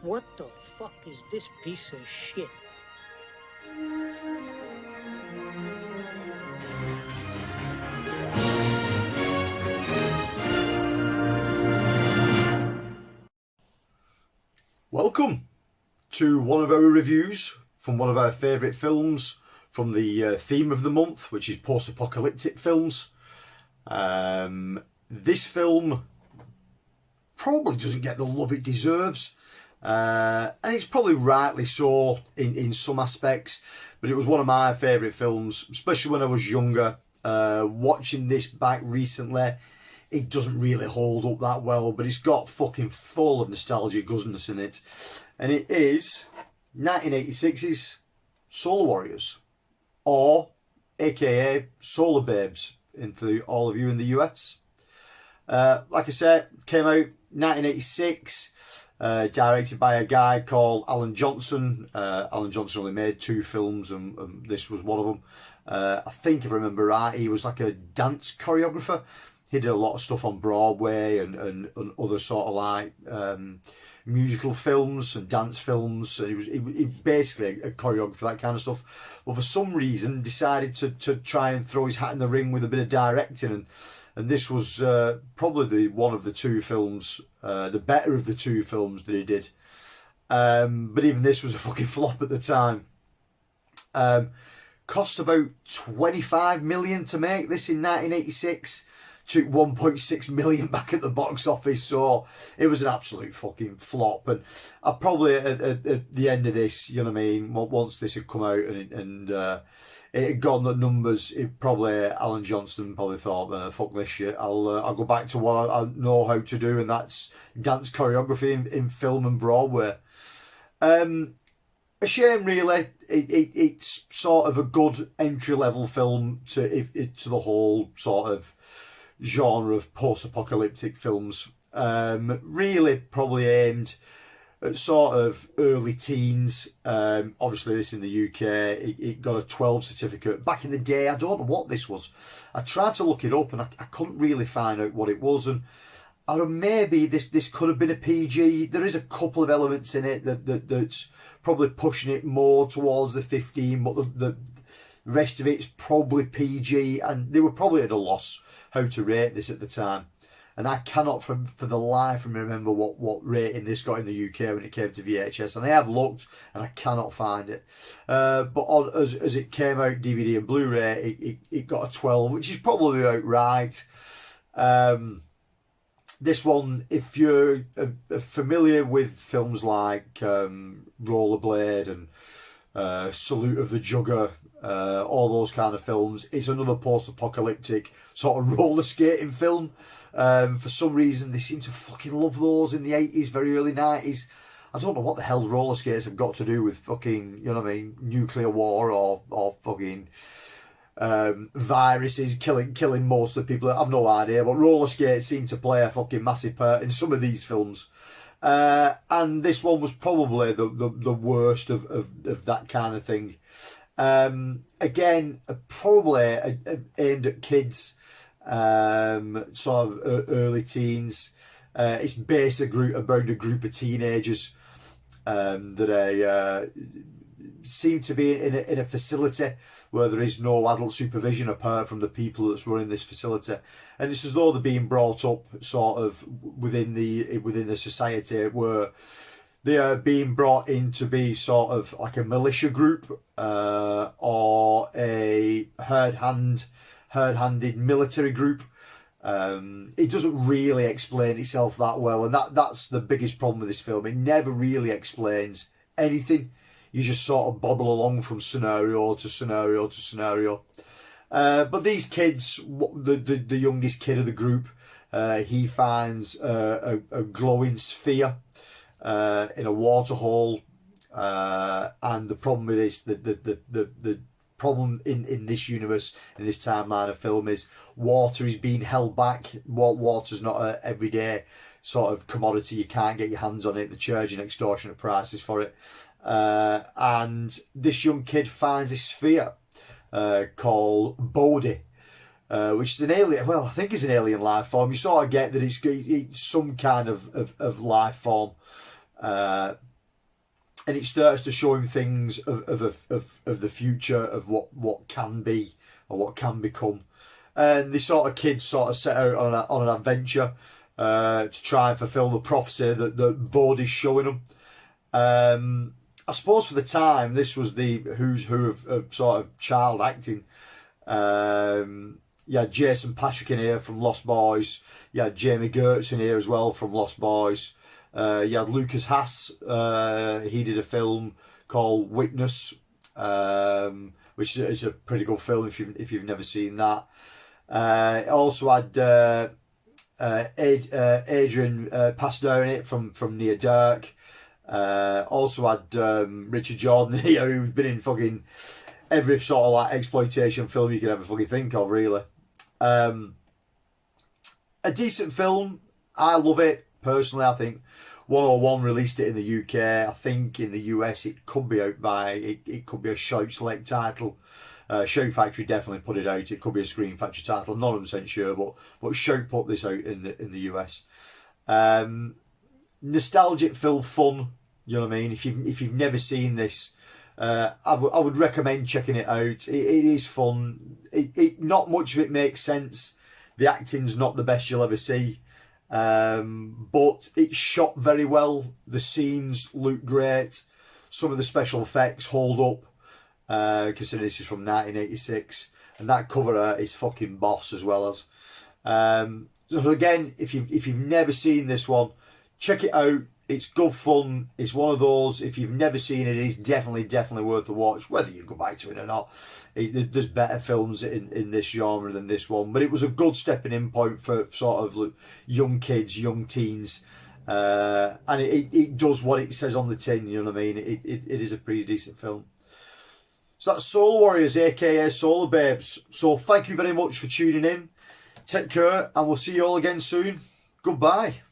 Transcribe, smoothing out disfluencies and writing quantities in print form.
What the fuck is this piece of shit? Welcome to one of our reviews from one of our favourite films from the theme of the month, which is post-apocalyptic films. This film probably doesn't get the love it deserves, and it's probably rightly so in some aspects, but it was one of my favourite films, especially when I was younger. Watching this back recently, it doesn't really hold up that well, but it's got fucking full of nostalgia goodness in it. And it is 1986's Solar Warriors, or aka Solar Babes, for all of you in the US. Like I said, came out 1986, directed by a guy called Alan Johnson. Alan Johnson only made 2 films, and this was one of them. I think if I remember right, he was like a dance choreographer. He did a lot of stuff on Broadway and other sort of like musical films and dance films. And he basically a choreographer, that kind of stuff. But for some reason decided to try and throw his hat in the ring with a bit of directing. And this was probably one of the 2 films, the better of the 2 films that he did. But even this was a fucking flop at the time. Cost about 25 million to make this in 1986. Took 1.6 million back at the box office, so it was an absolute fucking flop. And I probably at the end of this, you know what I mean, once this had come out and it had gone the numbers, it probably Alan Johnson probably thought, fuck this shit, I'll go back to what I know how to do, and that's dance choreography in film and Broadway. A shame, really. It's sort of a good entry level film to the whole sort of genre of post-apocalyptic films. Really probably aimed at sort of early teens. Obviously this in the UK, it got a 12 certificate. Back in the day, I don't know what this was. I tried to look it up and I couldn't really find out what it was. And or maybe this could have been a PG. There is a couple of elements in it that's probably pushing it more towards the 15, but the rest of it's probably PG, and they were probably at a loss how to rate this at the time. And I cannot for the life of me remember what rating this got in the UK when it came to VHS, and I have looked and I cannot find it. But as it came out DVD and Blu-ray, it got a 12, which is probably about right. This one, if you're familiar with films like Rollerblade and Salute of the Jugger, all those kind of films, it's another post-apocalyptic sort of roller skating film. For some reason, they seem to fucking love those in the 80s, very early 90s. I don't know what the hell roller skates have got to do with fucking, you know what I mean, nuclear war or fucking viruses killing most of the people. I've no idea, but roller skates seem to play a fucking massive part in some of these films. And this one was probably the worst of that kind of thing. Again, probably aimed at kids, sort of early teens. It's based around a group of teenagers that seem to be in a facility where there is no adult supervision apart from the people that's running this facility, and it's as though they're being brought up sort of within the society, where they are being brought in to be sort of like a militia group or a herd-handed military group. It doesn't really explain itself that well, and that's the biggest problem with this film. It never really explains anything. You just sort of bobble along from scenario to scenario to scenario. But these kids, the youngest kid of the group, he finds a glowing sphere in a water hole, and the problem with this, the problem in this universe, in this timeline of film, is water is being held back. Water's not an everyday sort of commodity. You can't get your hands on it. They're charging extortionate prices for it. And this young kid finds this sphere called Bodhi, which is an alien. Well, I think it's an alien life form. You sort of get that it's some kind of life form. and it starts to show him things of the future, of what can be or what can become. And the sort of kids sort of set out on an adventure to try and fulfil the prophecy that Bode is showing them. I suppose for the time, this was the who's who of sort of child acting. You had Jason Patrick in here from Lost Boys. You had Jamie Gertz in here as well from Lost Boys. You had Lucas Haas. He did a film called Witness, which is a pretty good film if you've never seen that. Also had Adrian Pasdar in it from Near Dark. Also had Richard Jordan here, who's been in fucking every sort of like exploitation film you could ever fucking think of, really. A decent film. I love it personally. I think 101 released it in the UK. I think in the US it could be out by it could be a Shout Select title. Shout Factory definitely put it out. It could be a Screen Factory title. I'm not 100% sure, but Shout put this out in the US. Nostalgic film fun. You know what I mean? If you've never seen this, I would recommend checking it out. It is fun. Not much of it makes sense. The acting's not the best you'll ever see, but it's shot very well. The scenes look great. Some of the special effects hold up, considering this is from 1986, and that cover art is fucking boss as well as. So again, if you've never seen this one, check it out. It's good fun. It's one of those, if you've never seen it, it's definitely worth a watch, whether you go back to it or not. There's better films in this genre than this one, but it was a good stepping in point for sort of young kids, young teens, and it does what it says on the tin, you know what I mean? It is a pretty decent film. So that's Solar Warriors, aka Solar Babes. So thank you very much for tuning in. Take care, and we'll see you all again soon. Goodbye.